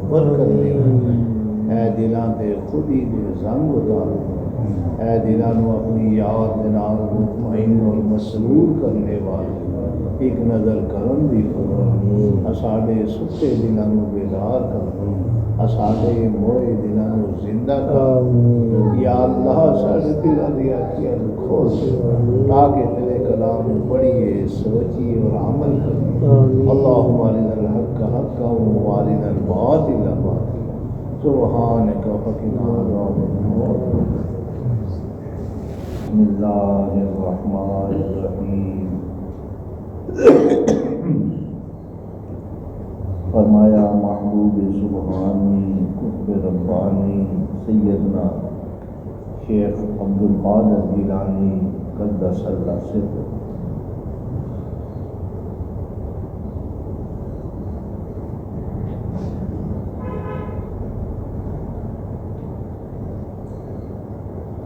منور کرنے والا، اے دلاں تے خودی دے زنگ اتار، اے دلاں نو اپنی یاد دے نال مطمئن اور مسرور کرنے والا ایک نظر کرم بھی فرما، اساڈے ستے دلاں نو بیدار کر، اساڈے موئے دلاں نو زندہ کر، یا اللہ ساڈے دلاں دی اکھیاں کھول تاکہ تیرے کلام پڑھیے سوچیے اور عمل کریے۔ اللہم ارنا الحق حقا وارنا الباطل باطلا سبحانک فقنا عذاب النار۔ بسم اللہ الرحمن الرحیم۔ فرمایا محبوب سبحانی قطب ربانی سیدنا شیخ عبدالقادر جیلانی قدس اللہ سرہ،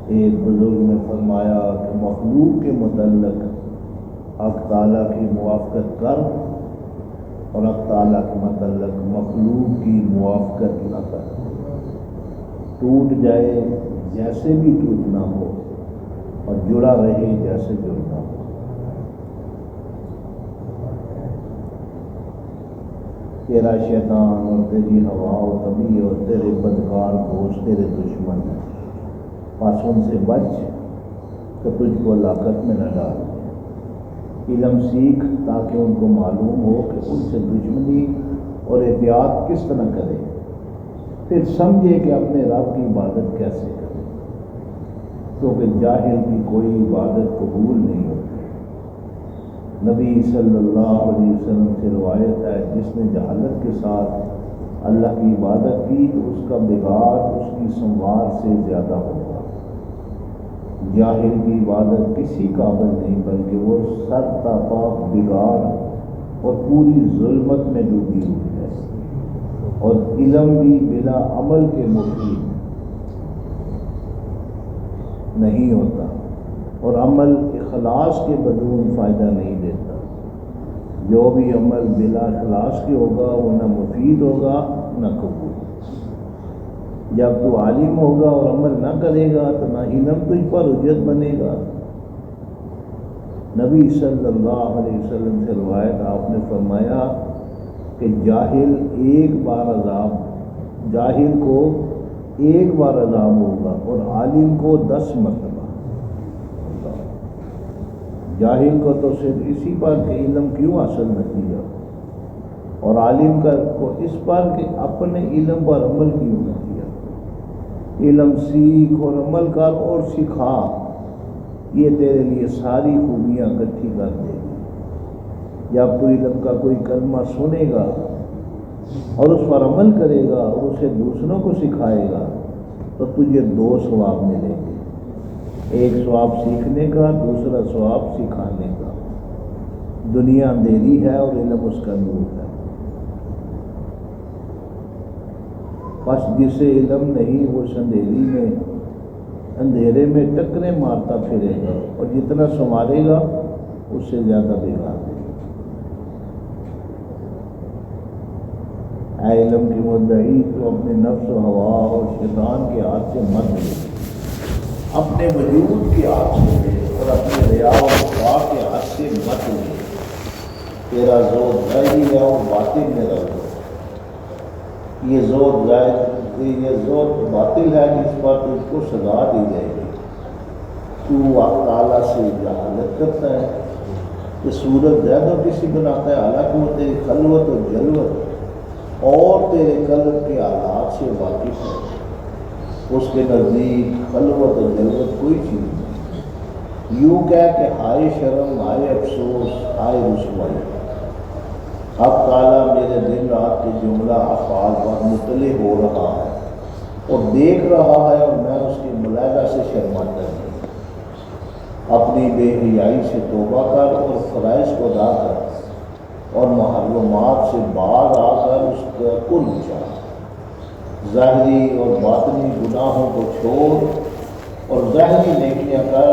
ایک بزرگ نے فرمایا کہ مخلوق کے متعلق حق تعالیٰ کی موافقت کر اور حق تعالیٰ کے متعلق مخلوق کی موافقت نہ کر، ٹوٹ جائے جیسے بھی ٹوٹنا ہو اور جڑا رہے جیسے جڑنا ہو۔ تیرا شیطان اور تیری ہوا و طبیع اور تیرے بدکار دوست تیرے دشمن ہیں، بس ان سے بچ کہ تجھ کو ہلاکت میں نہ ڈال۔ علم سیکھ تاکہ ان کو معلوم ہو کہ ان سے دشمنی اور احتیاط کس طرح کرے، پھر سمجھے کہ اپنے رب کی عبادت کیسے کرے، کیونکہ جاہل کی کوئی عبادت قبول نہیں ہوتی۔ نبی صلی اللہ علیہ وسلم سے روایت ہے جس نے جہالت کے ساتھ اللہ کی عبادت کی تو اس کا بگاڑ اس کی سنوار سے زیادہ ہوگا۔ جاہل کی عبادت کسی قابل نہیں بلکہ وہ سر تا پا بگاڑ اور پوری ظلمت میں ڈوبی ہوئی ہے، اور علم بھی بلا عمل کے مفید نہیں ہوتا، اور عمل اخلاص کے بدون فائدہ نہیں دیتا۔ جو بھی عمل بلا اخلاص کے ہوگا وہ نہ مفید ہوگا نہ قبول۔ جب تو عالم ہوگا اور عمل نہ کرے گا تو نہ علم تجھ پر حجت بنے گا۔ نبی صلی اللہ علیہ وسلم سے روایت آپ نے فرمایا کہ جاہل کو ایک بار عذاب ہوگا اور عالم کو 10 مرتبہ۔ جاہل کو تو صرف اسی پر کہ علم کیوں حاصل نہ کیا، اور عالم کو اس پر کہ اپنے علم پر عمل کیوں نہ کیا۔ علم سیکھ اور عمل کر اور سکھا، یہ تیرے لیے ساری خوبیاں اکٹھی کر دے گی۔ جب تو علم کا کوئی کلمہ سنے گا اور اس پر عمل کرے گا اور اسے دوسروں کو سکھائے گا تو تجھے 2 ثواب ملیں گے، ایک ثواب سیکھنے کا، دوسرا ثواب سکھانے کا۔ دنیا اندھیری ہے اور علم اس کا نور ہے، بس جسے علم نہیں وہ اندھیرے میں ٹکریں مارتا پھرے گا، اور جتنا سنوارے گا اس سے زیادہ بگاڑ دے گا۔ اے علم کی مدعی، تو اپنے نفس و ہوا اور شیطان کے ہاتھ سے مت لے، اپنے وجود کے ہاتھ سے لے اور اپنے ریا و وفا کے ہاتھ سے مت لے۔ تیرا زور ظاہری ہے اور باطن میں رہو۔ یہ زور باطل ہے جس پر تجھ کو سزا دی جائے گی۔ تو تعالیٰ سے جہالت کرتا ہے کہ صورت زیادہ کسی بناتا ہے، حالانکہ وہ تیری خلوت و جلوت اور تیرے قلب کے حالات سے واقف ہے۔ اس کے نزدیک خلوت و جلوت کوئی چیز نہیں۔ یوں کہہ کہ ہائے شرم، ہائے افسوس، ہائے رسوائی۔ اب تعالیٰ میرے دن رات کے جملہ افعال پر مطلع ہو رہا ہے اور دیکھ رہا ہے، اور میں اس کے ملاحظہ سے شرماتا نہیں۔ اپنی بے حیائی سے توبہ کر اور فرائض کو ادا کر، اور محرمات سے باز آ کر اس کا قرب چاہ۔ ظاہری اور باطنی گناہوں کو چھوڑ اور ظاہری نیکیاں کر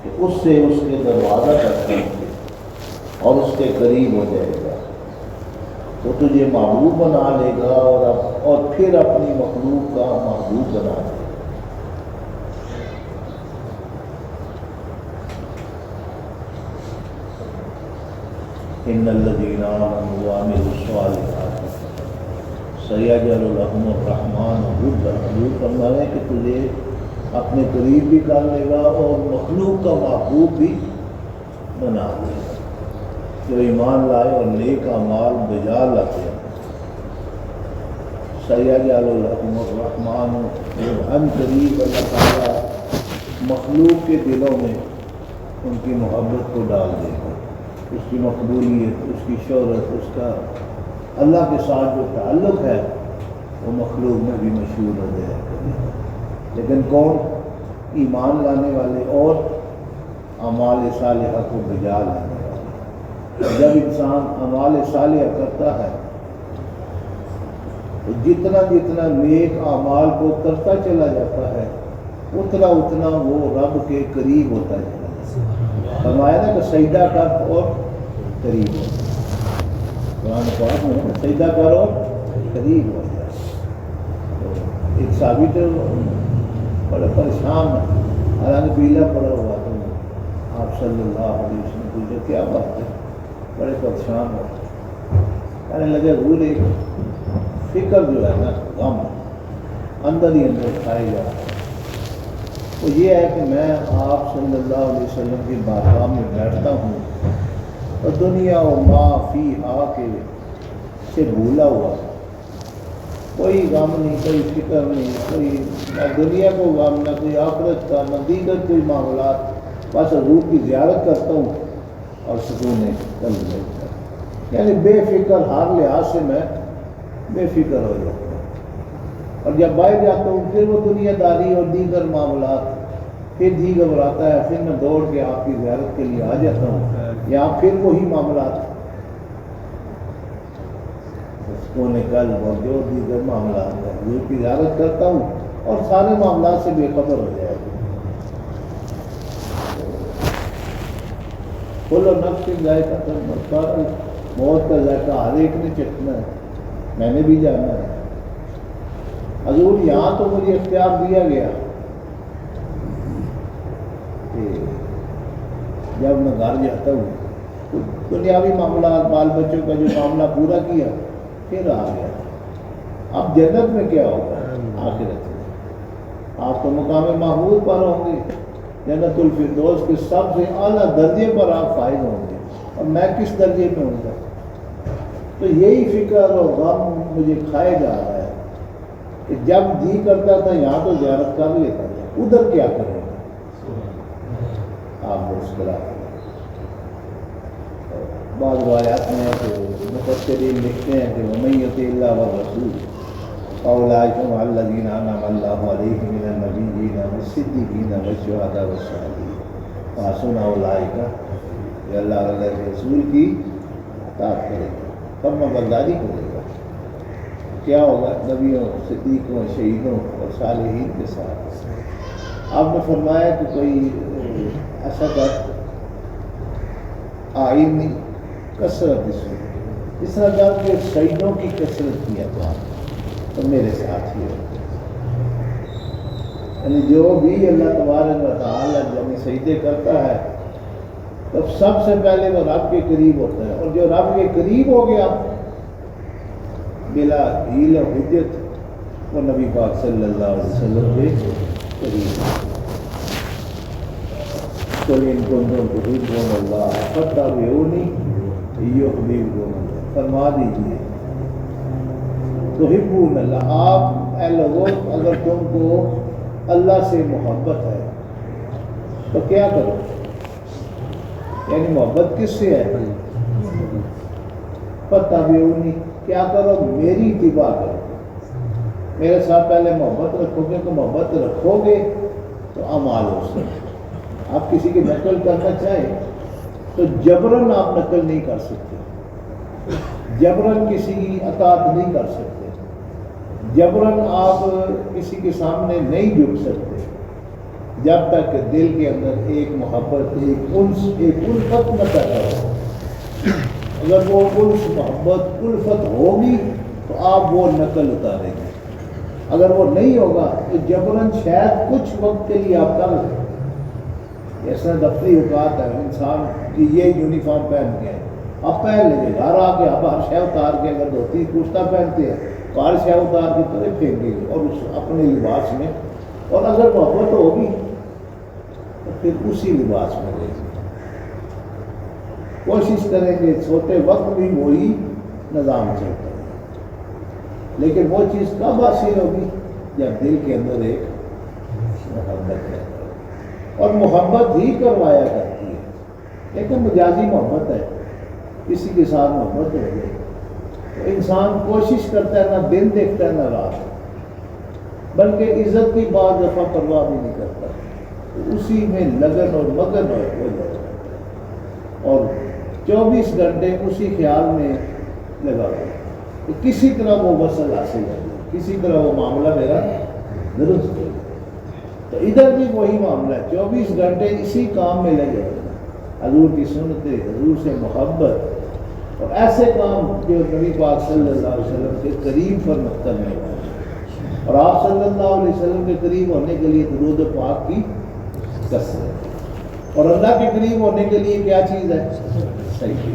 کہ اس سے اس کے دروازہ تک پہنچے اور اس کے قریب ہو جائے گا۔ تو تجھے محبوب بنا لے گا اور پھر اپنی مخلوق کا محبوب بنا لے گا۔ ان الذین آمنوا وعملوا الصالحات سیجعل لهم الرحمن ودا، یہ فرما ہے کہ تجھے اپنے قریب بھی کر لے گا اور مخلوق کا محبوب بھی بنا دے گا۔ جو ایمان لائے اور نیک اعمال بجا لاتے ہیں، سیجعل لهم الرحمن، ان قریب اللہ تعالیٰ مخلوق کے دلوں میں ان کی محبت کو ڈال دے گا، اس کی مقبولیت، اس کی شہرت، اس کا اللہ کے ساتھ جو تعلق ہے وہ مخلوق میں بھی مشہور ہو جائے گا۔ لیکن کون؟ ایمان لانے والے اور اعمال صالحہ کو بجا لانے والے۔ جب انسان اعمال صالحہ کرتا ہے تو جتنا جتنا نیک اعمال کو کرتا چلا جاتا ہے اتنا اتنا وہ رب کے قریب ہوتا چلا جاتا ہے۔ فرمایا نا کہ سجدہ کر اور قریب ہو، قرآن پاک میں سجدہ کر اور قریب ہو جائے۔ ایک صحابی تو بڑے پریشان ہے، حالانکہ پیلا پڑا ہوا تو آپ صلی اللہ علیہ وسلم پوچھے کیا بات ہے؟ بڑے پریشان ہو، کہنے لگے حضور ایک فکر جو ہے نا، غم اندر ہی اندر کھائے جا رہا ہے، وہ یہ ہے کہ میں آپ صلی اللہ علیہ وسلم کی بارگاہ میں بیٹھتا ہوں اور دنیا و ما فیہا کے سے بھولا ہوا، کوئی غم نہیں، کوئی فکر نہیں، کوئی نہ دنیا کو غم، نہ کوئی آخرت کا، نہ دیگر کوئی معاملات، بس حضور کی زیارت کرتا ہوں اور سکون قلب ملتا ہے۔ یعنی بے فکر، ہر لحاظ سے میں بے فکر ہو جاتا ہوں، اور جب باہر جاتا ہوں پھر وہ دنیا داری اور دیگر معاملات، پھر جی گھبراتا ہے، پھر میں دوڑ کے آپ کی زیارت کے لیے آ جاتا ہوں، یہاں پھر وہی معاملات، سکون قلب اور جو دیگر معاملات ہیں، حضور کی زیارت کرتا ہوں اور سارے معاملات سے بے خبر ہو جائے گا۔ کھولو نفس کی ذائقہ موت کا ذائقہ ہر ایک نے چکھنا ہے، میں نے بھی جانا ہے۔ حضور یہاں تو مجھے اختیار دیا گیا کہ جب میں گھر جاتا ہوں دنیاوی معاملات، بال بچوں کا جو معاملہ پورا کیا پھر آ گیا، اب جنت میں کیا ہوگا؟ آخرت میں آپ تو مقام محمود پر ہوں گے، جنت الفردوس کے سب سے اعلیٰ درجے پر آپ فائز ہوں گے، اور میں کس درجے میں ہوں گا؟ تو یہی فکر اور غم مجھے کھائے جا رہا ہے کہ جب جی کرتا تھا یہاں تو زیارت کر لیتا تھا، ادھر کیا کرے گا؟ آپ مسکراتے ہیں۔ بعض روایات میں ہے کہ مفسرین لکھتے ہیں کہ وَمَن يُطِعِ اللَّهَ وَالرَّسُولَ فَأُولَٰئِكَ مَعَ الَّذِينَ أَنْعَمَ اللَّهُ عَلَيْهِم مِّنَ النَّبِيِّينَ وَالصِّدِّيقِينَ وَالشُّهَدَاءِ وَالصَّالِحِينَ وَحَسُنَ أُولَٰئِكَ، یہ اللہ تعالیٰ کے رسول کی اطاعت کرے گا، فرما برداری کرے گا، کیا ہوگا؟ نبیوں، صدیقوں، شہیدوں اور صالحین کے ساتھ۔ آپ نے فرمایا کہ کوئی ایسا کر آئین نہیں، کثرت اس طرح کر کہ شہیدوں کی کثرت کیا تو میرے ساتھ ہی ہو، یعنی جو بھی اللہ تبارک و تعالیٰ یعنی سجدے کرتا ہے تب سب سے پہلے وہ رب کے قریب ہوتا ہے، اور جو رب کے قریب ہو گیا بلا حیل و حجت وہ نبی پاک صلی اللہ علیہ وسلم کے قریب۔ قُلْ إِن كُنتُمْ تُحِبُّونَ اللَّهَ فَاتَّبِعُونِي يُحْبِبْكُمُ اللَّهُ، فرما دیجیے تحبون اللہ، آپ اے لوگوں اگر تم کو اللہ سے محبت ہے تو کیا کرو؟ یعنی محبت کس سے ہے؟ فَاتَّبِعُونِی، کیا کرو؟ میری اتباع کرو، میرے ساتھ پہلے محبت رکھو گے، تو محبت رکھو گے تو اعمال ہو سکتے۔ آپ کسی کی نقل کرنا چاہیں تو جبراً آپ نقل نہیں کر سکتے، جبراً کسی کی اطاعت نہیں کر سکتے، جبراً آپ کسی کے سامنے نہیں جھک سکتے، جب تک کہ دل کے اندر ایک محبت، ایک انس، ایک الفت نہ پیدا ہو۔ اگر وہ الف محبت الفت ہوگی تو آپ وہ نقل اتاریں گے، اگر وہ نہیں ہوگا تو جبراً شاید کچھ وقت کے لیے آپ کر لیں۔ ایسا دفتری اوقات ہے، انسان کی یہ یونیفارم پہن کے اب پہن لیں گے، گھر آ کے اب ہر شے اتار کے، اگر دھوتی کرتا پہنتے ہیں تو ہر شے اتار کے پھر پھینک گے اور اس اپنے لباس میں، اور اگر محبت ہوگی تو پھر اسی لباس میں رہیں گے۔ کوشش کریں گے سوتے وقت بھی وہی نظام چلتا ہے، لیکن وہ چیز کب حاصل ہوگی جب دل کے اندر ایک محبت ہے، اور محبت ہی کروایا کرتی ہے، لیکن مجازی محبت ہے، کسی کے ساتھ محبت ہو گئی تو انسان کوشش کرتا ہے، نہ دن دیکھتا ہے نہ رات، بلکہ عزت کی بعض دفعہ پرواہ بھی نہیں کرتا، تو اسی میں لگن اور مگن اور وہ لگا رہتا ہے، اور 24 گھنٹے اسی خیال میں لگا ہوا ہے کہ کسی طرح وہ وصل حاصل ہو جائے، کسی طرح وہ معاملہ میرا درست ہو جائے۔ تو ادھر بھی وہی معاملہ ہے، 24 گھنٹے اسی کام میں لگے ہوئے ہیں، حضور کی سنتیں، حضور سے محبت، اور ایسے کام جو نبی پاک صلی اللہ علیہ وسلم کے قریب پر کرنے والے، اور آپ صلی اللہ علیہ وسلم کے قریب ہونے کے لیے درود پاک کی کثرت، اور اللہ کے قریب ہونے کے لیے کیا چیز ہے؟ سجدے،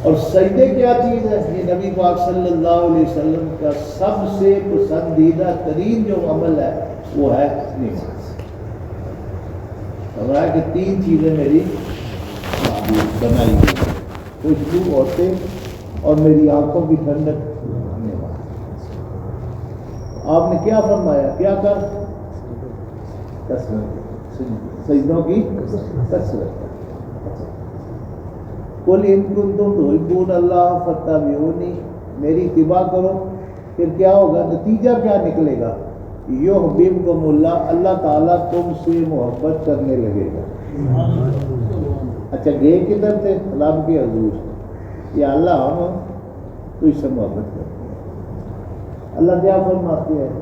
اور سجدے کیا چیز ہے؟ یہ نبی پاک صلی اللہ علیہ وسلم کا سب سے پسندیدہ ترین جو عمل ہے وہ ہے نماز۔ فرمایا کہ 3 چیزیں میری محبوب بنائی گئی، خوشبو ہوتے اور میری آنکھوں کی ٹھنڈک نماز۔ آپ نے کیا فرمایا؟ کیا کر؟ کثرت، سجدوں کی کثرت۔ قل ان کنتم تحبون اللہ فاتبعونی، میری اتباع کرو، پھر کیا ہوگا؟ نتیجہ کیا نکلے گا؟ یحببکم اللہ، اللہ تعالیٰ تم سے محبت کرنے لگے گا۔ اچھا گئے کدھر تھے؟ رب کے حضور، یا اللہ ہم تو اس سے محبت کرتے ہیں۔ اللہ کیا فرماتے ہیں؟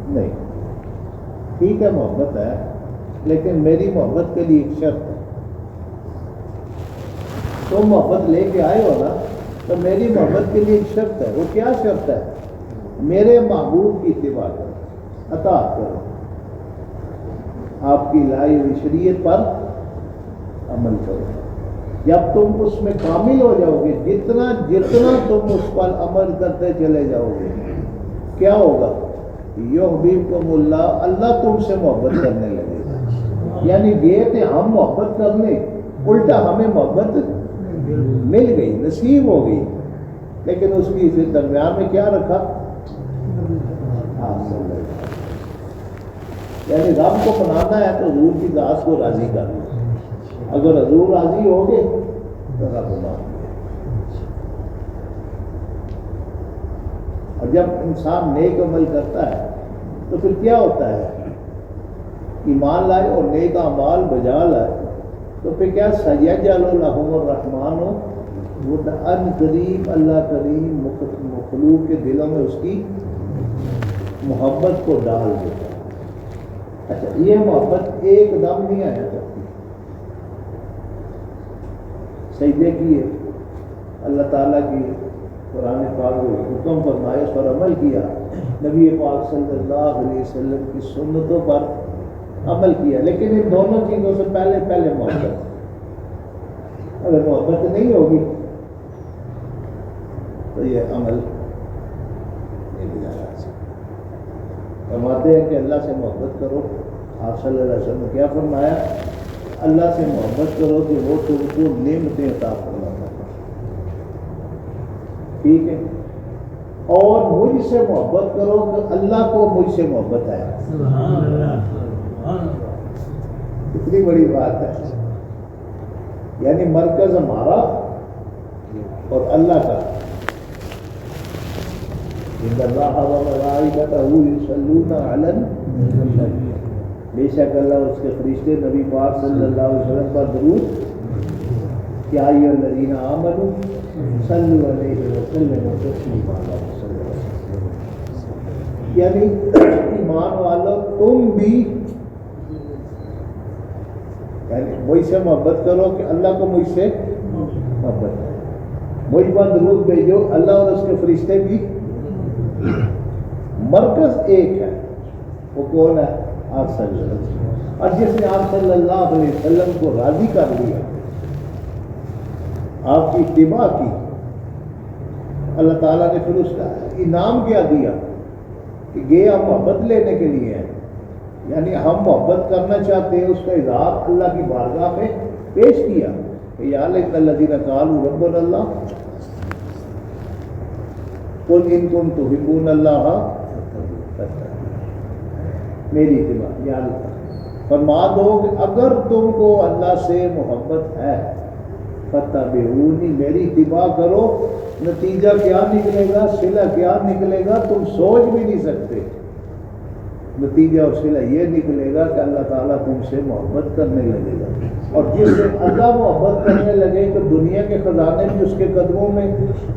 نہیں، ٹھیک ہے محبت ہے، لیکن میری محبت کے لیے ایک شرط ہے، تم محبت لے کے آئے ہو نا، تو میری محبت کے لیے ایک شرط ہے۔ وہ کیا شرط ہے؟ میرے محبوب کی اتباع کرو، اطاعت کرو، آپ کی لائی ہوئی شریعت پر عمل کرو۔ جب تم اس میں کامل ہو جاؤ گے، جتنا جتنا تم اس پر عمل کرتے چلے جاؤ گے، کیا ہوگا؟ یحببکم اللہ، اللہ تم سے محبت کرنے لگے گا۔ یعنی یہ تھے ہم محبت کرنے، الٹا ہمیں محبت مل گئی، نصیب ہو گئی، لیکن اس کی پھر درمیان میں کیا رکھا؟ یعنی رب کو بنانا ہے تو حضور کی ذات کو راضی کرنا، اگر حضور راضی ہو گے تو رب بنا گیا۔ اور جب انسان نیک عمل کرتا ہے تو پھر کیا ہوتا ہے؟ ایمان لائے اور نیک اعمال بجا لائے تو پھر کیا؟ سیجعل لهم الرحمن، وہ ان قریب اللہ کریم مخلوق کے دلوں میں اس کی محبت کو ڈال دیتا ہے۔ اچھا یہ محبت ایک دم نہیں آیا کرتی، سجدے کیے اللہ تعالیٰ کی قرآن پاک کو حکم فرمائے، اس پر عمل کیا، نبی پاک صلی اللہ علیہ وسلم کی سنتوں پر عمل کیا، لیکن ان دونوں چیزوں سے پہلے محبت، اگر محبت نہیں ہوگی تو یہ عمل نہیں جا رہا۔ فرماتے ہیں کہ اللہ سے محبت کرو، آپ صلی اللہ علیہ وسلم نے کیا فرمایا؟ اللہ سے محبت کرو کہ وہ تم کو نعمتیں عطا فرماتا ہے، ٹھیک ہے، اور مجھ سے محبت کرو کہ اللہ کو مجھ سے محبت ہے۔ کتنی بڑی بات ہے، یعنی مرکز ہمارا اور اللہ کا۔ ان اللہ وملائکتہ یصلون علی النبی، بے شک اللہ اور اس کے فرشتے نبی پاک صلی اللہ علیہ وسلم پر درود، یا ایھا الذین آمنوا صلوا علیہ وسلموا تسلیما، یعنی ایمان والو تم بھی یعنی مجھ سے محبت کرو کہ اللہ کو مجھ سے محبت ہے۔ مجھ پر درود بھیجو، اللہ اور اس کے فرشتے بھی، مرکز ایک ہے، وہ کون ہے؟ آپ صلی اللہ علیہ وسلم۔ اور جس نے آپ صلی اللہ علیہ وسلم کو راضی کر لیا، آپ کی اتباع کی، اللہ تعالیٰ نے پھر اس کا انعام کیا دیا کہ یہ ہم محبت لینے کے لیے ہیں، یعنی ہم محبت کرنا چاہتے ہیں، اس کا اظہار اللہ کی بارگاہ میں پیش کیا کہ یا لیت الذین قالوا ربنا اللہ قل ان کنتم تحبون اللہ میری اتباع، یا اللہ فرما دو کہ اگر تم کو اللہ سے محبت ہے فتبعونی، میری اتباع کرو۔ نتیجہ کیا نکلے گا، صلہ کیا نکلے گا، تم سوچ بھی نہیں سکتے۔ نتیجہ اور صلہ یہ نکلے گا کہ اللہ تعالیٰ تم سے محبت کرنے لگے گا، اور جس سے اللہ محبت کرنے لگے تو دنیا کے خزانے بھی اس کے قدموں میں،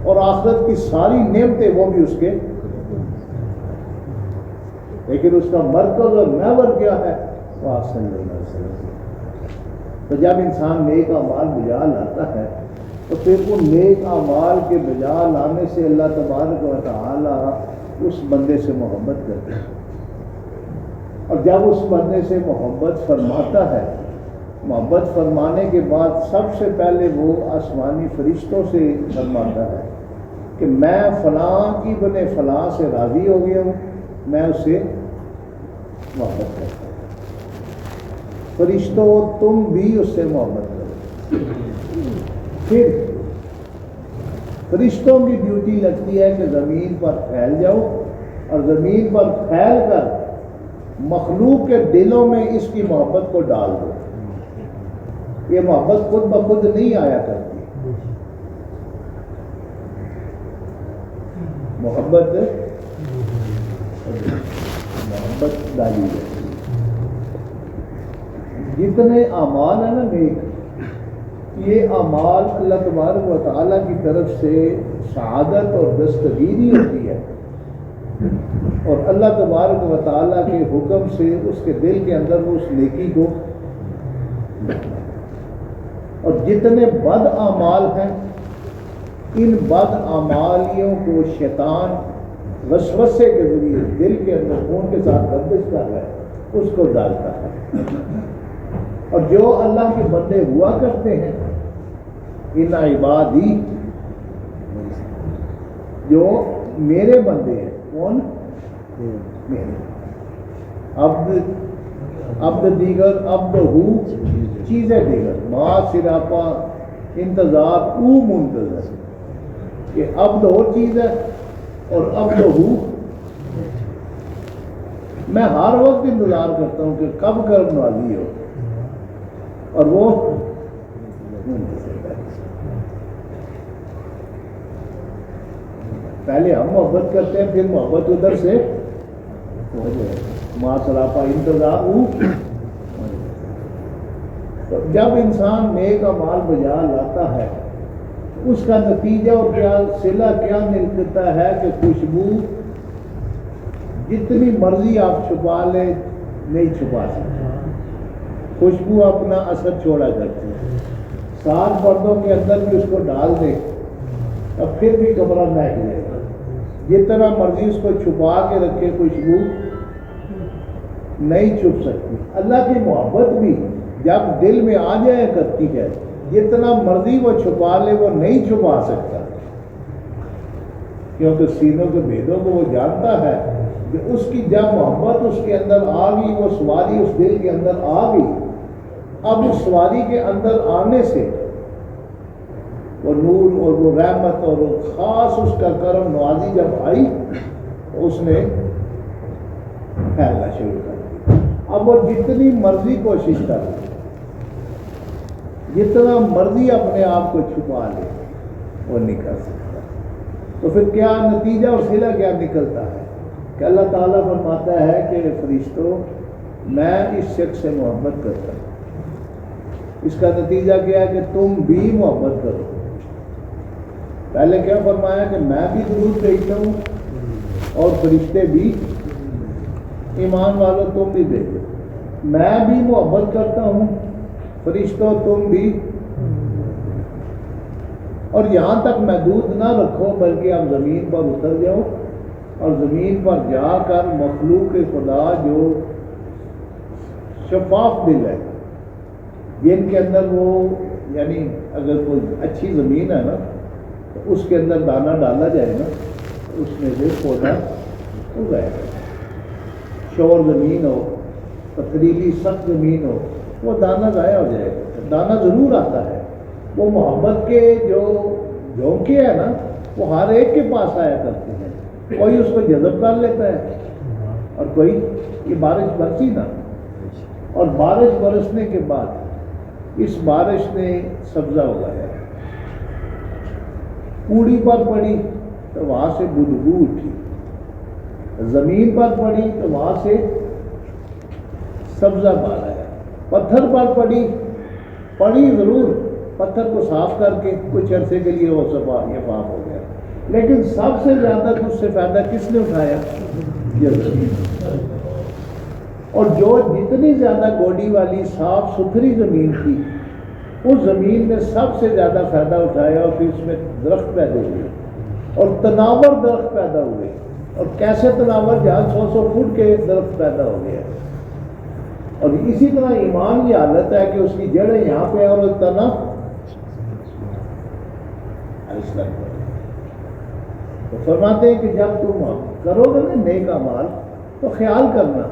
اور آخرت کی ساری نعمتیں وہ بھی اس کے، لیکن اس کا مرکز اور محور کیا ہے؟ وہ آپ صلی اللہ علیہ وسلم۔ تو جب انسان نیک اعمال بجا لاتا ہے تو پھر ان نیک اعمال کے بجا لانے سے اللہ تبارک و تعالی اس بندے سے محبت کرتا ہے، اور جب اس بندے سے محبت فرماتا ہے، محبت فرمانے کے بعد سب سے پہلے وہ آسمانی فرشتوں سے فرماتا ہے کہ میں فلاں کی بنے فلاں سے راضی ہو گیا ہوں، میں اس سے محبت کرتا ہوں۔ فرشتوں تم بھی اس سے محبت کرو۔ پھر فرشتوں کی ڈیوٹی لگتی ہے کہ زمین پر پھیل جاؤ، اور زمین پر پھیل کر مخلوق کے دلوں میں اس کی محبت کو ڈال دو۔ یہ محبت خود بخود نہیں آیا کرتی، محبت ڈالی جاتی۔ جتنے اعمال ہیں نا نیک، یہ اعمال اللہ تبارک و تعالیٰ کی طرف سے شہادت اور دستگیری ہوتی ہے، اور اللہ تبارک و تعالیٰ کے حکم سے اس کے دل کے اندر وہ اس نیکی کو، اور جتنے بد اعمال ہیں ان بد اعمالیوں کو شیطان وسوسے کے ذریعے دل کے اندر خون کے ساتھ گردش کر رہا ہے، اس کو ڈالتا ہے۔ اور جو اللہ کے بندے ہوا کرتے ہیں، ان عبادی، جو میرے بندے ہیں، کون؟ میرے عبد دیگر، عبد ہو چیزیں دیگر، ما سراپا انتظار او منتظر، کہ عبد اور چیز ہے اور عبد ہو، میں ہر وقت انتظار کرتا ہوں کہ کب کرم نوازی ہو، اور وہ پہلے ہم محبت کرتے ہیں، پھر محبت ادھر سے ماں سراپا انتظار ہوں۔ جب انسان نیک اعمال بجا لاتا ہے، اس کا نتیجہ اور کیا صلہ کیا نکلتا ہے کہ خوشبو جتنی مرضی آپ چھپا لیں نہیں چھپا سکتے، خوشبو اپنا اثر چھوڑا کرتی ہے۔ 7 پردوں کے اندر بھی اس کو ڈال دے اب پھر بھی کمرہ مہک جائے گا، جتنا مرضی اس کو چھپا کے رکھے خوشبو نہیں چھپ سکتی۔ اللہ کی محبت بھی جب دل میں آ جائے کرتی ہے، جتنا مرضی وہ چھپا لے وہ نہیں چھپا سکتا، کیونکہ سینوں کے بھیدوں کو وہ جانتا ہے کہ اس کی جب محبت اس کے اندر آ گئی، وہ سواری اس دل کے اندر آ گئی، اب اس سواری کے اندر آنے سے وہ نور اور وہ رحمت اور وہ خاص اس کا کرم نوازی جب آئی تو اس نے پھیلنا شروع کر دیا۔ اب وہ جتنی مرضی کوشش کر لے، جتنا مرضی اپنے آپ کو چھپا لے، وہ نہیں کر سکتا۔ تو پھر کیا نتیجہ اور صلہ کیا نکلتا ہے کہ اللہ تعالیٰ فرماتا ہے کہ فرشتوں میں اس شخص سے محبت کرتا ہوں۔ اس کا نتیجہ کیا ہے کہ تم بھی محبت کرو۔ پہلے کیا فرمایا کہ میں بھی درود بھیجتا ہوں اور فرشتے بھی، ایمان والوں تم بھی بھیجو، میں بھی محبت کرتا ہوں، فرشتوں تم بھی اور یہاں تک محدود نہ رکھو بلکہ آپ زمین پر اتر جاؤ اور زمین پر جا کر مخلوق خدا جو شفاف دل ہے، جن کے اندر وہ یعنی اگر کوئی اچھی زمین ہے نا تو اس کے اندر دانہ ڈالا جائے نا اس میں سے پودا اگائے گا۔ شور زمین ہو، پتھریلی سخت زمین ہو، وہ دانہ ضائع ہو جائے گا۔ دانہ ضرور آتا ہے، وہ محبت کے جو جھونکے ہیں نا وہ ہر ایک کے پاس آیا کرتے ہیں، کوئی اس کو جذب کر لیتا ہے اور کوئی یہ بارش برسی نا، اور بارش برسنے کے بعد اس بارش نے سبزہ اگایا، کوڑی پر پڑی تو وہاں سے بدبو اٹھی، زمین پر پڑی تو وہاں سے سبزہ بال آیا، پتھر پر پڑی ضرور، پتھر کو صاف کر کے کچھ عرصے کے لیے وہ شفاف ہو گیا، لیکن سب سے زیادہ اس سے فائدہ کس نے اٹھایا؟ یہ زمین۔ اور جو جتنی زیادہ گوڈی والی صاف ستھری زمین تھی اس زمین نے سب سے زیادہ فائدہ اٹھایا، اور پھر اس میں درخت پیدا ہوئے اور تناور درخت پیدا ہوئے، اور کیسے تناور؟ جہاں 100 فٹ کے درخت پیدا ہو گیا۔ اور اسی طرح ایمان کی حالت ہے کہ اس کی جڑیں یہاں پہ اور تنا تو فرماتے ہیں کہ جب تم کرو گے نا نیک اعمال تو خیال کرنا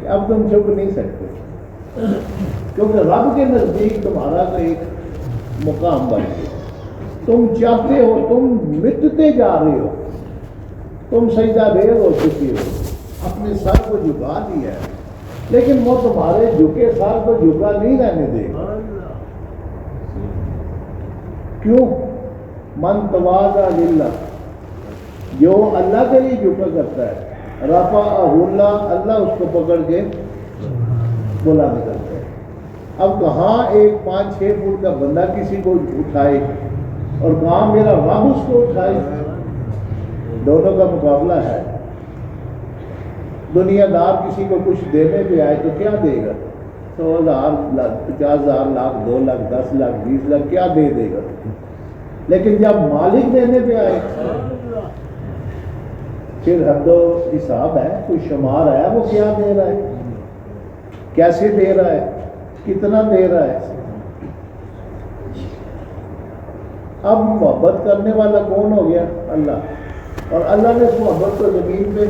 کہ اب تم چھپ نہیں سکتے، کیونکہ رب کے نزدیک تمہارا تو ایک مقام بن گیا، تم چاہتے ہو، تم مٹتے جا رہے ہو، تم سجدہ ریز ہو چکے ہو، اپنے سر کو جھکا دیا ہے، لیکن وہ تمہارے جھکے سر کو جھکا نہیں رہنے دے گا۔ کیوں؟ من تواضع للہ، جو اللہ کے لیے جھکا کرتا ہے، رفعہ اللہ، اللہ اس کو پکڑ کے بلند کرتا ہے۔ اب کہاں ایک 5-6 فٹ کا بندہ کسی کو اٹھائے اور کہاں میرا رب اس کو اٹھائے، دونوں کا مقابلہ ہے۔ دنیا دار کسی کو کچھ دینے پہ آئے تو کیا دے گا؟ 100,000 50,000 لاکھ 2 لاکھ 10 لاکھ 20 لاکھ کیا دے دے گا؟ لیکن جب مالک دینے پہ آئے پھر حد و حساب ہے، کوئی شمار ہے، وہ کیا دے رہا ہے، کیسے دے رہا ہے، کتنا دے رہا ہے۔ اب محبت کرنے والا کون ہو گیا؟ اللہ، اور اللہ نے اس محبت کو زمین پہ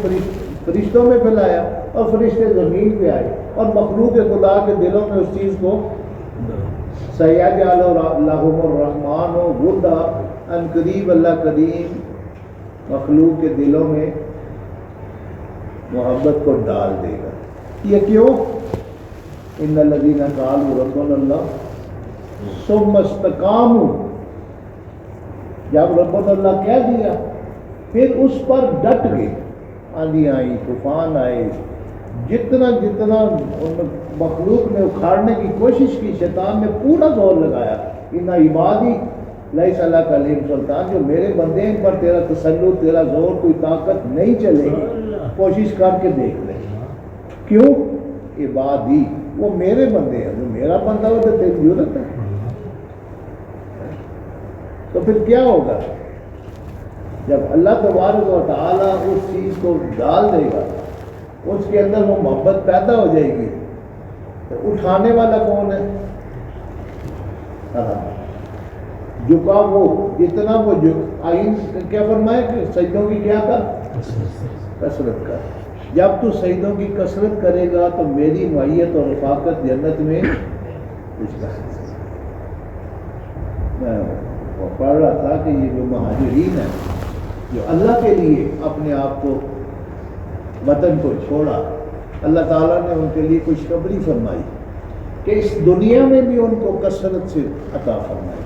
فرشتوں میں پھیلایا، اور فرشتے زمین پہ آئے اور مخلوق خدا کے دلوں میں اس چیز کو سیجعل لهم الرحمن ودا، ان قریب اللہ کریم مخلوق کے دلوں میں محبت کو ڈال دے گا۔ یہ کیوں؟ ان الذین قالوا ربنا اللہ ثم استقاموا، جب ربنا اللہ کہہ دیا پھر اس پر ڈٹ گئے، آندھی آئی، طوفان آئے، جتنا مخلوق نے اکھاڑنے کی کوشش کی، شیطان نے پورا زور لگایا، ان عبادی لیس لک علیہم سلطان، جو میرے بندے ہیں ان پر تیرا تسلط، تیرا زور، کوئی طاقت نہیں چلے گی، کوشش کر کے دیکھ لیں۔ کیوں؟ عبادی، وہ میرے بندے ہیں، جو میرا بندہ ہو تو تیری ضرورت ہے، تو پھر کیا ہوگا؟ جب اللہ تبارک و تعالیٰ اس چیز کو ڈال دے گا، اس کے اندر وہ محبت پیدا ہو جائے گی، تو اٹھانے والا کون ہے؟ جھکا وہ، جتنا وہ آئین کیا فرمائے کہ سجدوں کی کیا کر؟ کثرت کر۔ جب تو سجدوں کی کثرت کرے گا تو میری معیت اور رفاقت جنت میں کچھ کر سکتے۔ میں پڑھ رہا تھا کہ یہ جو مہاجرین ہیں جو اللہ کے لیے اپنے آپ کو، وطن کو چھوڑا، اللہ تعالیٰ نے ان کے لیے خوشخبری فرمائی کہ اس دنیا میں بھی ان کو کثرت سے عطا فرمائی،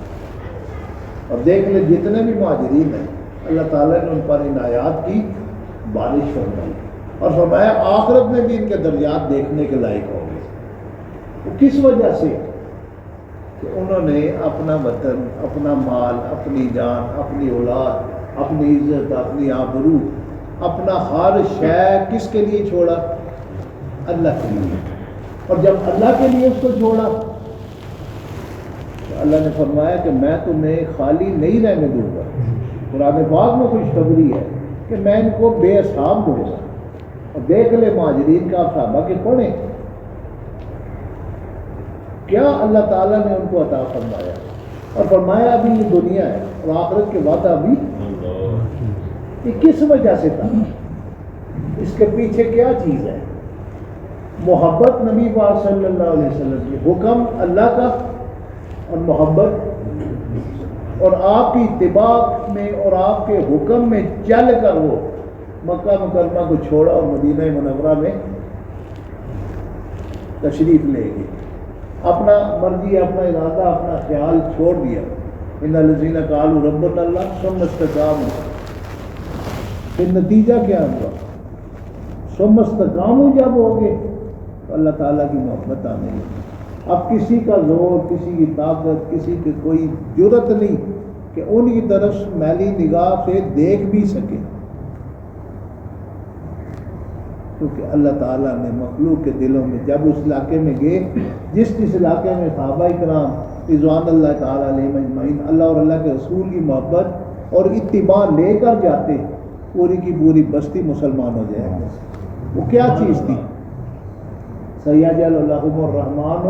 اور دیکھ لیں جتنے بھی مہاجرین ہیں اللہ تعالیٰ نے ان پر عنایات کی بارش فرمائی، اور فرمایا آخرت میں بھی ان کے درجات دیکھنے کے لائق ہوں گے۔ وہ کس وجہ سے؟ کہ انہوں نے اپنا وطن، اپنا مال، اپنی جان، اپنی اولاد، اپنی عزت، اپنی آبرو، اپنا ہر شے کس کے لیے چھوڑا؟ اللہ کے لیے۔ اور جب اللہ کے لیے اس کو چھوڑا تو اللہ نے فرمایا کہ میں تمہیں خالی نہیں رہنے دوں گا. قرآن پاک میں خوشخبری ہے کہ میں ان کو بے اصحاب دوں گا. اور دیکھ لے مہاجرین کا صحابہ کے پڑھیں کیا اللہ تعالیٰ نے ان کو عطا فرمایا. اور فرمایا ابھی یہ دنیا ہے اور آخرت کے وعدہ ابھی. یہ کس وجہ سے تھا؟ اس کے پیچھے کیا چیز ہے؟ محبت نبی پاک صلی اللہ علیہ وسلم کی، حکم اللہ کا اور محبت، اور آپ کی اتباع میں اور آپ کے حکم میں چل کر وہ مکہ مکرمہ کو چھوڑا اور مدینہ منورہ میں تشریف لے گئے. اپنا مرضی، اپنا ارادہ، اپنا خیال چھوڑ دیا. ان الذین قالوا ربنا اللہ ثم استقاموا. پھر نتیجہ کیا ہوا؟ ثم استقاموا جب ہو گئے تو اللہ تعالیٰ کی محبت آنے لگی. اب کسی کا زور، کسی کی طاقت، کسی کی کوئی جرت نہیں کہ ان کی طرف میلی نگاہ سے دیکھ بھی سکے، کیونکہ اللہ تعالیٰ نے مخلوق کے دلوں میں جب اس علاقے میں گئے، جس علاقے میں صحابہ کرام رضوان اللہ تعالیٰ علیہم اجمعین اللہ اور اللہ کے رسول کی محبت اور اتباع لے کر جاتے، پوری کی پوری بستی مسلمان ہو جائے گا. وہ کیا چیز تھی؟ سیجعل لهم الرحمن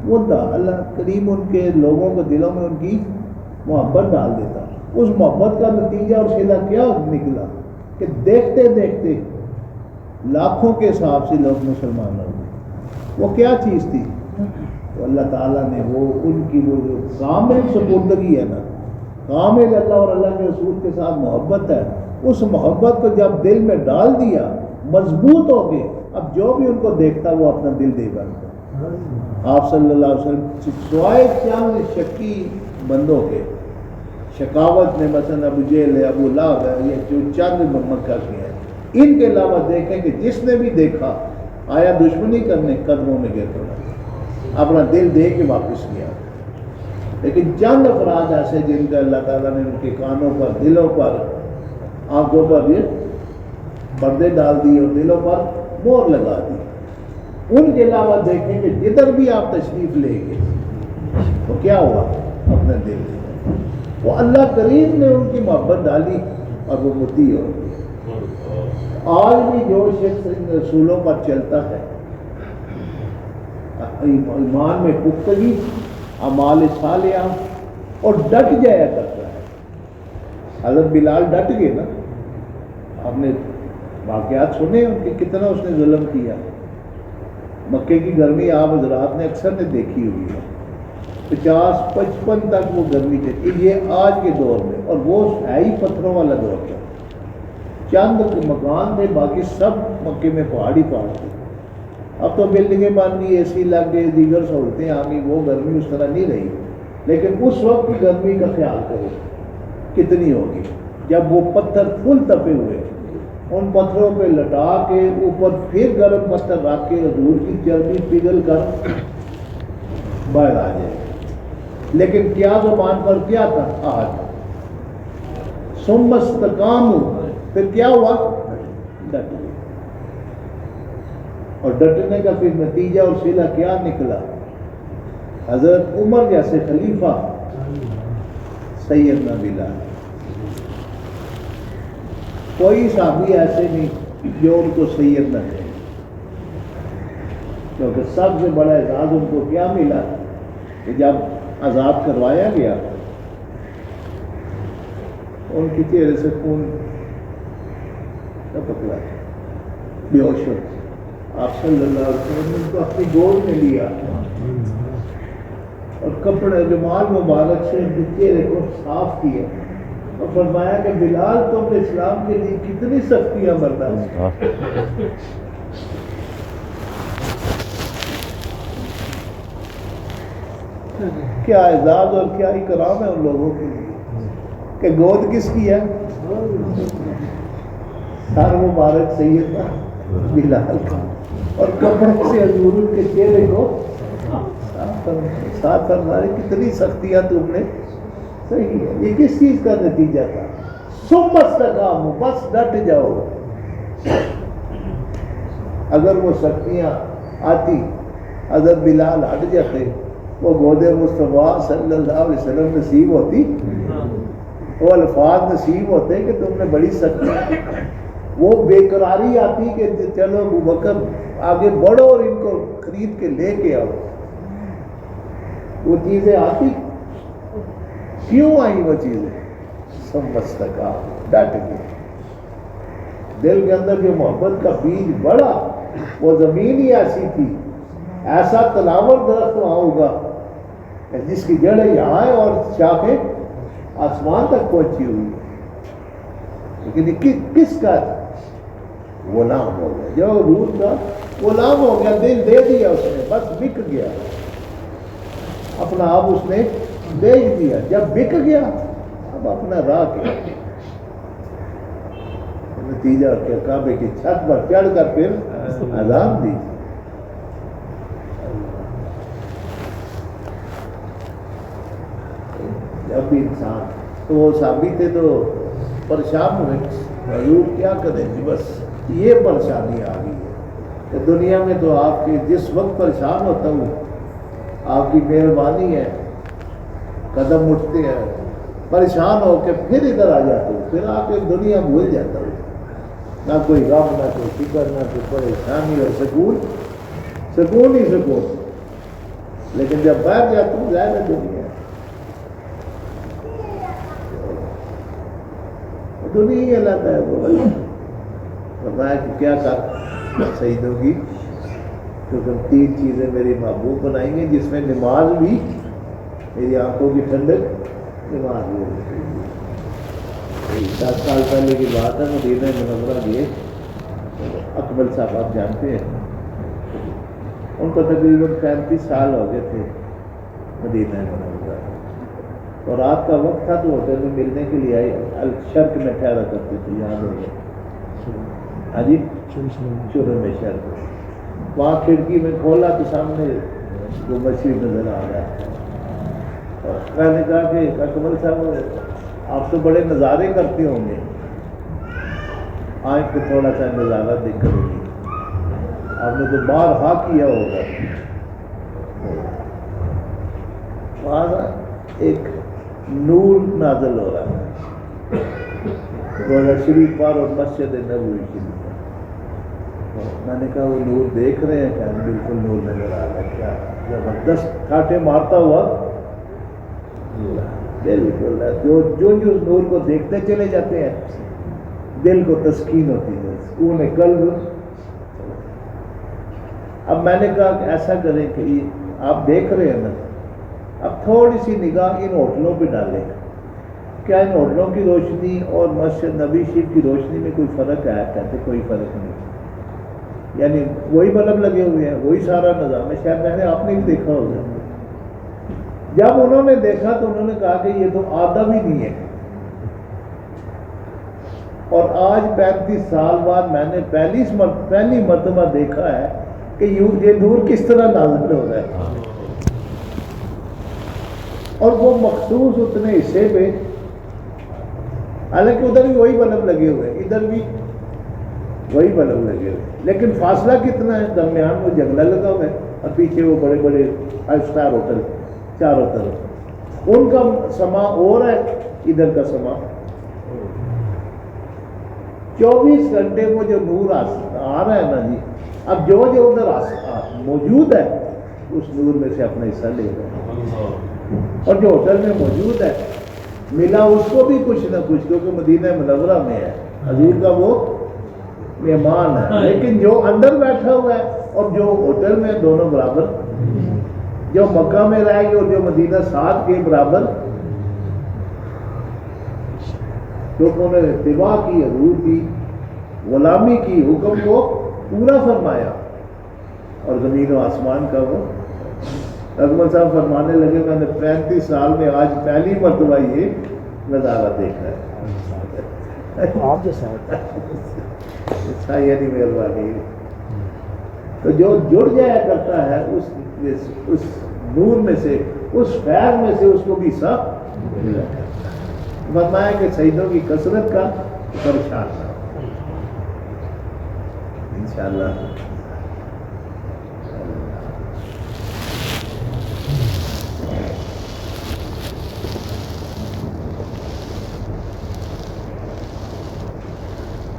ودا، اللہ کریم ان کے لوگوں کے دلوں میں ان کی محبت ڈال دیتا. اس محبت کا نتیجہ اور صلہ کیا نکلا کہ دیکھتے دیکھتے لاکھوں کے حساب سے لوگ مسلمان ہو گئے. وہ کیا چیز تھی؟ تو اللہ تعالیٰ نے وہ ان کی وہ جو کامل سپردگی ہے نا، کامل اللہ اور اللہ کے رسول کے ساتھ محبت ہے، اس محبت کو جب دل میں ڈال دیا مضبوط ہو گئے. اب جو بھی ان کو دیکھتا وہ اپنا دل دے بنتا. آپ صلی اللہ علیہ وسلم سوائے چند شکی بندوں کے، شکاوت نے مثلا ابو جہل ہے، ابو لہب ہے، یہ جو چند مکہ کے ہیں، ان کے علاوہ دیکھیں کہ جس نے بھی دیکھا آیا دشمنی کرنے، قدموں میں گر پڑا، اپنا دل دے کے واپس گیا. لیکن چند افراد ایسے جن کا اللہ تعالیٰ نے ان کے کانوں پر، دلوں پر، آنکھوں پر بھی پردے ڈال دیے اور دلوں پر مہر لگا دی. ان کے علاوہ دیکھیں کہ جدھر بھی آپ تشریف لے گئے تو کیا ہوا؟ اپنا دل دے. وہ اللہ کریم نے ان کی محبت ڈالی اور وہ متی ہو گئی. آج بھی جو شخص ان رسولوں پر چلتا ہے، ایمان میں پختگی، اعمال صالحہ اور ڈٹ جایا کرتا ہے. حضرت بلال ڈٹ گئے نا، آپ نے واقعات سنے ان کے، کتنا اس نے ظلم کیا. مکے کی گرمی آپ حضرات نے اکثر نے دیکھی ہوئی ہے، 50-55 تک وہ گرمی چلتی. یہ آج کے دور میں، اور وہ ہے ہی پتھروں والا دور تھا. چند مکان تھے، باقی سب مکے میں پہاڑی پہاڑ تھے. اب تو بلڈنگیں بن گئی، اے سی لگ گئے، دیگر سہولتیں آ گئی، وہ گرمی اس طرح نہیں رہی. لیکن اس وقت کی گرمی کا خیال کرو کتنی ہوگی جب وہ پتھر فل تپے ہوئے، ان پتھروں پہ لٹا کے اوپر پھر گرم پتھر رکھ کے حضور کی چربی پگھل کر باہر آ جائے. لیکن کیا زبان پر کیا تھا؟ آج ثم استقاموا. پھر کیا ہوا؟ ڈٹ گئے. اور ڈٹنے کا پھر نتیجہ اور صلہ کیا نکلا؟ حضرت عمر جیسے خلیفہ، سیدنا بلال. کوئی صحابی ایسے نہیں جو ان کو سید نہ کہے، کیونکہ سب سے بڑا اعزاز ان کو کیا ملا کہ جب عذاب کروایا گیا ان کے چہرے سے خون پکڑا، بے ہوش ہو. آپ صلی اللہ علیہ وسلم نے ان کو اپنی گود میں لیا اور کپڑے رومال مبارک سے ان کے چہرے کو صاف کیا اور فرمایا کہ بلال تم نے اسلام کے لیے کتنی سختیاں برداشت. کیا اعزاز اور کیا اکرام ہے ان لوگوں کے لیے کہ گود کس کی ہے؟ سر مبارک سیدنا بلال کا، اور کپڑے سے حضور کے چہرے کو ساتھ فرمانے کتنی سختیاں تم نے. صحیح ہے. یہ کس چیز کا نتیجہ تھا؟ ثم استقاموا، بس ڈٹ جاؤ. اگر وہ سختیاں آتی حضرت بلال ہٹ جاتے وہ گود مصطفیٰ صلی اللہ علیہ وسلم نصیب ہوتی، وہ الفاظ نصیب ہوتے کہ تم نے بڑی سختی، وہ بے قراری آتی کہ چلو ابو بکر آگے بڑھو اور ان کو خرید کے لے کے آؤ، وہ چیزیں آتی؟ کیوں آئی وہ چیزیں؟ سمجھتکا، ڈٹ گئے، دل کے اندر جو محبت کا بیج بڑھا، وہ زمین ہی ایسی تھی، ایسا تلاور درخت وہاں ہوگا جس کی جڑیں یہاں ہے اور شاخیں آسمان تک پہنچی ہوئی ہے، لیکن یہ کس کا تھا؟ غلام ہو گیا، جو روح کا غلام ہو گیا، دل دے دیا اس نے، بس بک گیا، اپنا آپ اس نے بیچ دیا، جب بک گیا اب اپنا راہ کیا، نتیجہ کیا؟ کعبے کی چھت پر چڑھ کر پھر اذان دی۔ جب بھی انسان تو وہ صحابی تھے تو پریشان ہوئے، حضور کیا کریں جی، بس یہ پریشانی آ گئی ہے کہ دنیا میں تو آپ کی جس وقت پریشان ہوتا ہوں آپ کی مہربانی ہے، قدم اٹھتے ہیں، پریشان ہو کے پھر ادھر آ جاتا ہوں، پھر آ کے دنیا بھول جاتا ہوں، نہ کوئی غم، نہ کوئی فکر، نہ کوئی پریشانی، اور سکون ہی سکون، لیکن جب بیٹھ جاتا ہوں ظاہر ہے دنیا ہی اللہ ہے، وہ فرمایا کہ کیا کر سجدوں کی، کیونکہ 3 چیزیں میری محبوب بنائیں گے، جس میں نماز بھی، میری آنکھوں کی ٹھنڈک، نماز بھی ہوگی۔ 10 سال پہلے کی بات ہے، مدینہ منورہ گئے، اکمل صاحب آپ جانتے ہیں، ان کو تقریباً 35 سال ہو گئے تھے مدینہ منورہ، اور رات کا وقت تھا تو ہوٹل میں ملنے کے لیے آئے، الشرق میں ٹھہرا کرتے تھے، یاد ہو گیا، ہاں جی، شروع میں شرق، وہاں کھڑکی میں کھولا تو سامنے وہ مسجد نظر آ رہا ہے، اور میں نے کہا کہ اکمل صاحب آپ تو بڑے نظارے کرتے ہوں گے، آنکھ پہ تھوڑا سا نظارہ دیکھ کر ہوگی، آپ نے تو بارہا کیا ہوگا، وہاں ایک نور نازل ہو رہا ہے روزہ شریف پر اور مسجد نبوی شریف پر، میں نے کہا وہ نور دیکھ رہے ہیں کیا؟ بالکل نور نظر آ رہا ہے، کیا زبردست کاٹے مارتا ہوا، بالکل جو نور کو دیکھتے چلے جاتے ہیں دل کو تسکین ہوتی ہے، سکون قلب۔ اب میں نے کہا کہ ایسا کریں کہ آپ دیکھ رہے ہیں نا، اب تھوڑی سی نگاہ ان ہوٹلوں پہ ڈالیں، کیا ان ہوٹلوں کی روشنی اور مسجد نبی شریف کی روشنی میں کوئی فرق ہے؟ کہتے کوئی فرق نہیں، یعنی وہی بلب لگے ہوئے ہیں، وہی سارا نظام ہے، شاید میں نے آپ نے بھی دیکھا ہوگا۔ جب انہوں نے دیکھا تو انہوں نے کہا کہ یہ تو آدم ہی نہیں ہے، اور آج 35 سال بعد میں نے پہلی مرتبہ دیکھا ہے کہ یہ نور کس طرح نازل ہو رہا ہے، اور وہ مخصوص اتنے حصے پہ، حالانکہ ادھر بھی وہی بلب لگے ہوئے، ادھر بھی وہی بلب لگے ہوئے، لیکن فاصلہ کتنا ہے، درمیان وہ جنگلہ لگا ہوا ہے اور پیچھے وہ بڑے بڑے 5 اسٹار ہوٹل چاروں طرف، ان کا سما اور ہے، ادھر کا سما 24 گھنٹے وہ جو نور آ رہا ہے نا جی، اب جو ادھر موجود ہے اس نور میں سے اپنا حصہ لے رہے ہیں، اور جو ہوٹل میں موجود ہے ملا اس کو بھی کچھ نہ کچھ، کیونکہ مدینہ منورہ میں ہے، حضور کا وہ مہمان ہے، لیکن جو اندر بیٹھا ہوا ہے اور جو ہوٹل میں، دونوں برابر، جو مکہ میں رہ گئے اور جو مدینہ ساتھ کے برابر، کیونکہ انہوں نے اتباع کی، حضور کی غلامی کی، حکم کو پورا فرمایا، اور زمین و آسمان کا وہ اکمل صاحب فرمانے لگے میں نے 35 سال میں آج پہلی مرتبہ یہ نظارہ دیکھا ہے، آپ جیسا اچھا یعنی مہربانی، تو جو جڑ جایا کرتا ہے اس نور میں سے، اس فیض میں سے، اس کو بھی سب ملا ہے۔ فرمایا کہ سجدوں کی کثرت کا پریشان نہ ہو، انشاءاللہ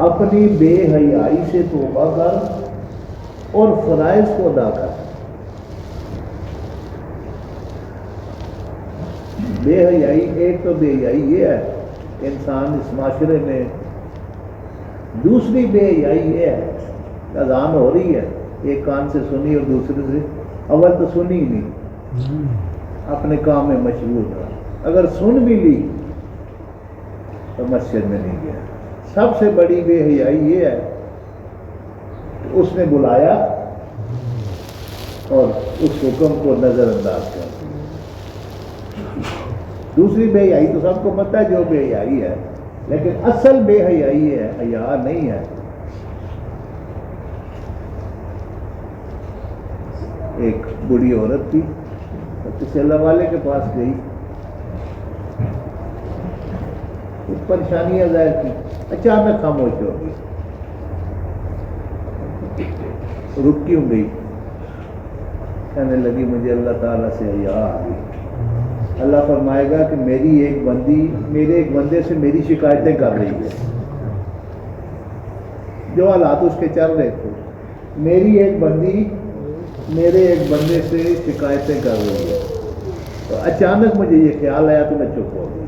اپنی بے حیائی سے توبہ کر اور فرائض کو ادا کر. بے حیائی، ایک تو بے حیائی یہ ہے کہ انسان اس معاشرے میں، دوسری بے حیائی یہ ہے کہ اذان ہو رہی ہے، ایک کان سے سنی اور دوسرے سے، اول تو سنی ہی نہیں، اپنے کام میں مشغول رہا. اگر سن بھی لی تو مسجد میں نہیں گیا. سب سے بڑی بے حیائی یہ ہے کہ اس نے بلایا اور اس حکم کو نظر انداز کر دیا. دوسری بے حیائی تو سب کو پتہ ہے جو بے حیائی ہے، لیکن اصل بے حیائی ہے، حیا نہیں ہے. ایک بوڑھی عورت تھی، کسی اللہ والے کے پاس گئی، کچھ پریشانیاں ظاہر کی، اچانک خاموش ہو گئی، رک کیوں گئی؟ کہنے لگی مجھے اللہ تعالیٰ سے حیا آ گئی. اللہ فرمائے گا کہ میرے ایک بندے سے میری شکایتیں کر رہی ہے، جو حالات اس کے چل رہے تھے، میری ایک بندی میرے ایک بندے سے شکایتیں کر رہی ہے. تو اچانک مجھے یہ خیال آیا تو میں چپ ہو گئی.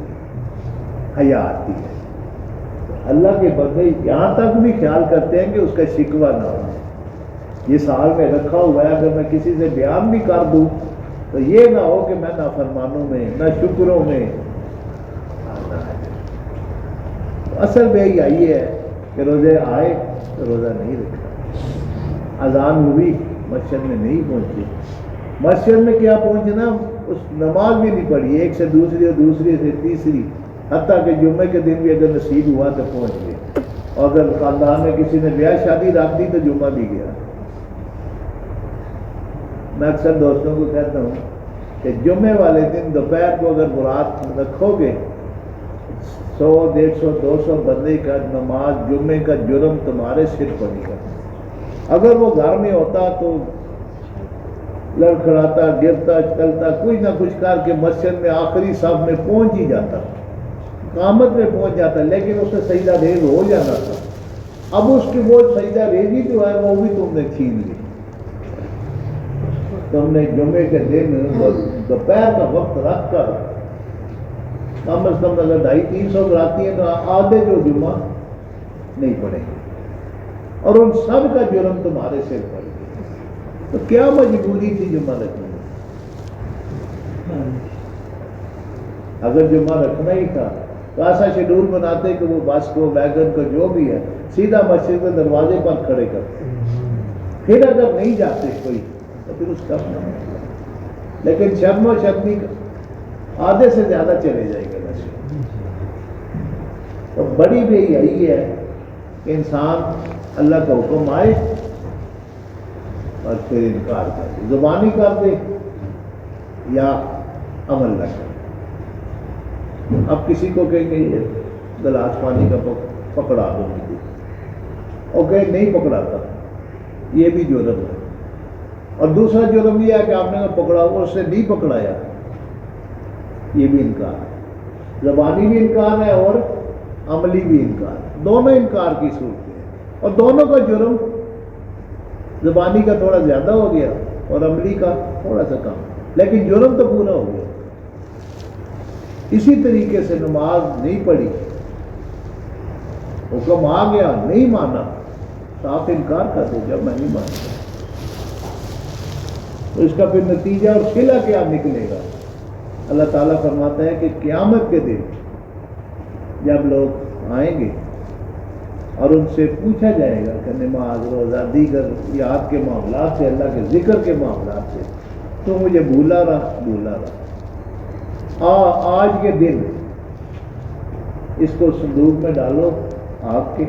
حیا آتی ہے. اللہ کے بندے یہاں تک بھی خیال کرتے ہیں کہ اس کا شکوہ نہ ہو. یہ سال میں رکھا ہوا ہے، اگر میں کسی سے بیان بھی کر دوں تو یہ نہ ہو کہ میں نافرمانوں میں، نہ شکروں میں آنا ہے. اصل بے حیائی ہے کہ روزے آئے تو روزہ نہیں رکھا، اذان ہوئی مسجد میں نہیں پہنچی. مسجد میں کیا پہنچنا، اس نماز بھی نہیں پڑھی، ایک سے دوسری اور دوسری سے تیسری، حتیٰ کہ جمعے کے دن بھی اگر نصیب ہوا تو پہنچ گئے. اور اگر خاندان میں کسی نے بیاہ شادی رکھ دی تو جمعہ بھی گیا. میں اکثر دوستوں کو کہتا ہوں کہ جمعے والے دن دوپہر کو اگر برات رکھو گے، 100 150 200 بندے کا نماز جمعے کا جرم تمہارے سر پڑے گا. اگر وہ گھر میں ہوتا تو لڑکھڑاتا، گرتا، چلتا، کچھ نہ کچھ کر کے مسجد میں آخری صف میں پہنچ ہی جاتا، قامت میں پہنچ جاتا، لیکن اسے سجدہ ریز ہو جانا تھا. اب اس کی وہ سجدہ ریزی جو ہے وہ بھی تم نے چھین لی. تم نے جمعے کے دن دوپہر کا وقت رکھ کر کم از کم اگر 250-300 کراتی ہیں تو آدھے جو جمعہ نہیں پڑیں گے، اور ان سب کا جرم تمہارے سر پڑ گیا. تو کیا مجبوری تھی جمعہ رکھنے میں؟ اگر جمعہ رکھنا ہی تھا تو ایسا شیڈول بناتے کہ وہ بس کو، ویگن کو، جو بھی ہے، سیدھا مسجد کے دروازے پر کھڑے کرتے. پھر اگر نہیں جاتے کوئی تو پھر اس کا اپنا مسئلہ. لیکن شرم و شرمی آدھے سے زیادہ چلے جائے گا مسجد. تو بڑی بے حیائی ہے کہ انسان اللہ کا حکم آئے اور پھر انکار کر دے، زبانی کر دے یا عمل نہ کرے. اب کسی کو کہیں گے یہ گلاس پانی کا پکڑا دو مجھے، اور کہیں نہیں پکڑاتا، یہ بھی جرم ہے. اور دوسرا جرم یہ ہے کہ آپ نے پکڑا اور اس نے نہیں پکڑایا، یہ بھی انکار ہے. زبانی بھی انکار ہے اور عملی بھی انکار ہے. دونوں انکار کی صورتیں ہیں، اور دونوں کا جرم زبانی کا تھوڑا زیادہ ہو گیا اور عملی کا تھوڑا سا کم، لیکن جرم تو پورا ہو گیا. اسی طریقے سے نماز نہیں پڑھی، حکم آ گیا، نہیں مانا، صاف انکار کر دو جب میں نہیں مانتا. تو اس کا پھر نتیجہ اور صلہ کیا نکلے گا؟ اللہ تعالیٰ فرماتا ہے کہ قیامت کے دن جب لوگ آئیں گے اور ان سے پوچھا جائے گا کہ نماز، روزہ، دیگر یاد کے معاملات سے، اللہ کے ذکر کے معاملات سے تو مجھے بھولا رہا. آج کے دن اس کو صندوق میں ڈالو، آگ کے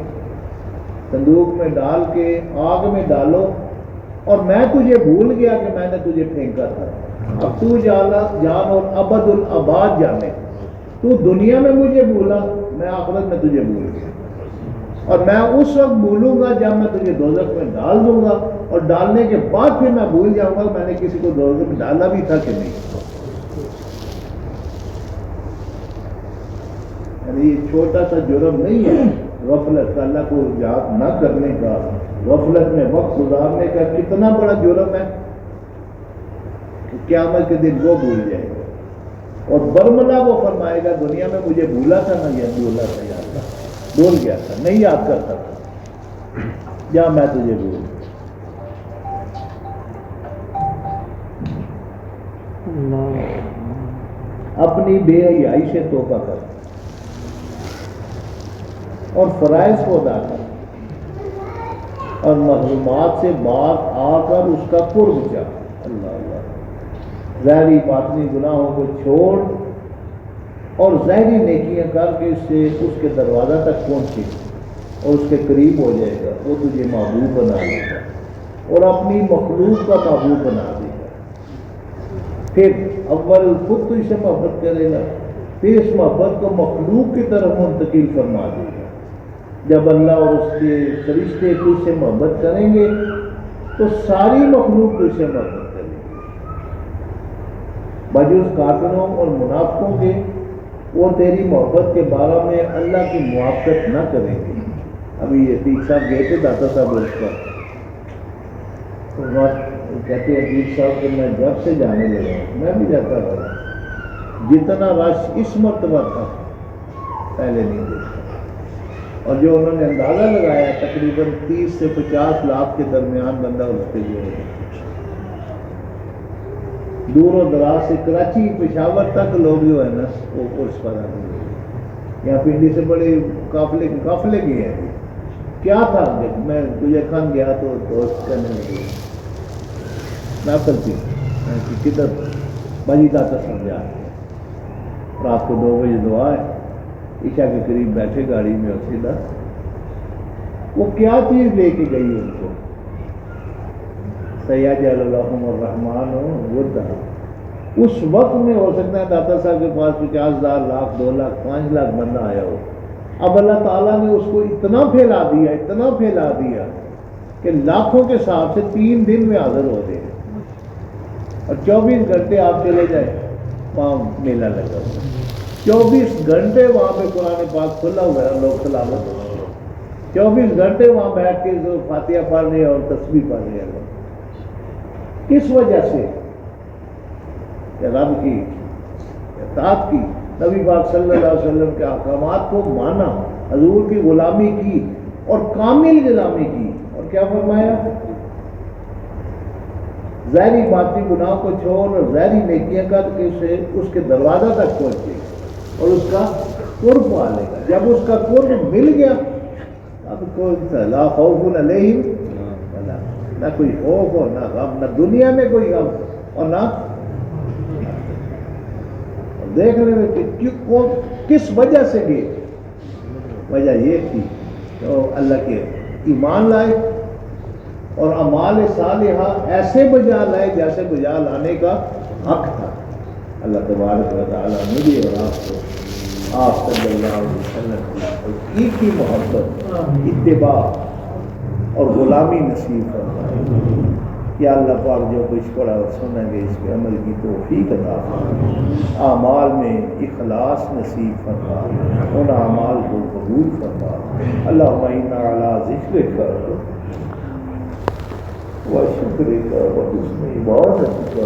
صندوق میں ڈال کے آگ میں ڈالو، اور میں تجھے بھول گیا کہ میں نے تجھے پھینکا تھا. اب تو جان اور ابد الاباد جانے، تو دنیا میں مجھے بھولا، میں آخرت میں تجھے بھول گیا. اور میں اس وقت بھولوں گا جب میں تجھے دوزخ میں ڈال دوں گا، اور ڈالنے کے بعد پھر میں بھول جاؤں گا میں نے کسی کو دوزخ میں ڈالا بھی تھا کہ نہیں. یعنی یہ چھوٹا سا جرم نہیں ہے غفلت، اللہ کو یاد نہ کرنے کا، غفلت میں وقت گزارنے کا کتنا بڑا جرم ہے کہ قیامت کے دن وہ بھول جائے گا، اور برملا وہ فرمائے گا دنیا میں مجھے بھولا تھا نا، یہ بھولا تھا یا اللہ، بھول گیا تھا، نہیں یاد کرتا تھا، یا میں تجھے بھول گیا۔ اپنی بے حیائی سے توبہ کر اور فرائض کو ادا کر، اور محرومات سے بات آ کر اس کا قرب چاہ۔ اللہ اللہ، ظاہری باطنی گناہوں کو چھوڑ اور ظاہری نیکیاں کر کے اس کے دروازہ تک پہنچے اور اس کے قریب ہو جائے گا، وہ تجھے محبوب بنا دے گا اور اپنی مخلوق کا محبوب بنا دے گا۔ پھر اول خود تو اسے محبت کرے گا، پھر اس محبت کو مخلوق کی طرف منتقل فرما دے گا۔ جب اللہ اور اس کے فرشتے تجھ سے محبت کریں گے تو ساری مخلوق تجھ سے محبت کرے گی، بجز کافروں اور منافقوں کے، وہ تیری محبت کے بارے میں اللہ کی موافقت نہ کریں گے۔ ابھی یہ عتیق صاحب گئے تھے داتا صاحب اس پر، کہتے ہیں عتیق صاحب کہ میں جب سے جانے لگا ہوں، میں بھی جاتا رہا، جتنا رش اس مرتبہ تھا پہلے نہیں دیکھا، اور جو انہوں نے اندازہ لگایا تقریباً 30 سے 50 لاکھ کے درمیان بندہ ہوتے جو ہے، دور و دراز سے کراچی پشاور تک لوگ جو ہے نا وہ اس پر آ گئے، یہاں پنڈی سے بڑے قافلے گئے ہیں۔ کیا تھا جب میں تجھے خان گیا تو دوست کہنے لگے ناقل تھی کہ کدھر بجی داتا سمجھا، رات کو 2 بجے دعا ہے، عشاء کے قریب بیٹھے گاڑی میں، اور سیدھا وہ کیا چیز لے کے گئی ان کو، سیجعل لهم الرحمن ودا۔ اس وقت میں ہو سکتا ہے داتا صاحب کے پاس 50,000 لاکھ 2 لاکھ 5 لاکھ بندہ آیا ہو، اب اللہ تعالیٰ نے اس کو اتنا پھیلا دیا کہ لاکھوں کے حساب سے 3 دن میں حاضر ہو گئے، اور 24 گھنٹے آپ چلے جائیں وہاں میلہ لگا ہوا، 24 گھنٹے وہاں پہ قرآن پاک کھلا ہوا ہے، لوگ تلاوت ہو رہے ہیں، 24 گھنٹے وہاں بیٹھ کے جو فاتحہ پڑھ رہے ہیں اور تسبیح پڑھ رہے ہیں لوگ۔ کس وجہ سے؟ کہ رب کی اطاعت کی، نبی پاک صلی اللہ علیہ وسلم کے احکامات کو مانا، حضور کی غلامی کی اور کامل غلامی کی، اور کیا فرمایا؟ ظاہری باطنی گناہ کو چھوڑ اور ظاہری نیکیاں کر کے اسے اس کے دروازہ تک پہنچے اور اس کا قرب پا لے گا۔ جب اس کا قرب مل گیا اب کوئی لا خوف علیہم، نہ کوئی خوف اور نہ غم، نہ دنیا میں کوئی غم اور نہ دیکھ رہے ہیں کہ کس وجہ سے گئے، وجہ یہ تھی کہ وہ اللہ کے ایمان لائے اور اعمال صالحہ ایسے بجا لائے جیسے بجا لانے کا حق تھا۔ اللہ تبارک و تعالیٰ مجھے اور آپ کو آپ صلی اللہ علیہ وسلم کی محبت، اتباع اور غلامی نصیب فرمائے۔ یا اللہ پاک جو کچھ پڑھا اور سنا گے اس پہ عمل کی توفیق عطا فرما، اعمال میں اخلاص نصیب فرما، ان اعمال کو قبول فرما۔ اللہم انا علی ذکرک و شکرک و حسن عبادتک و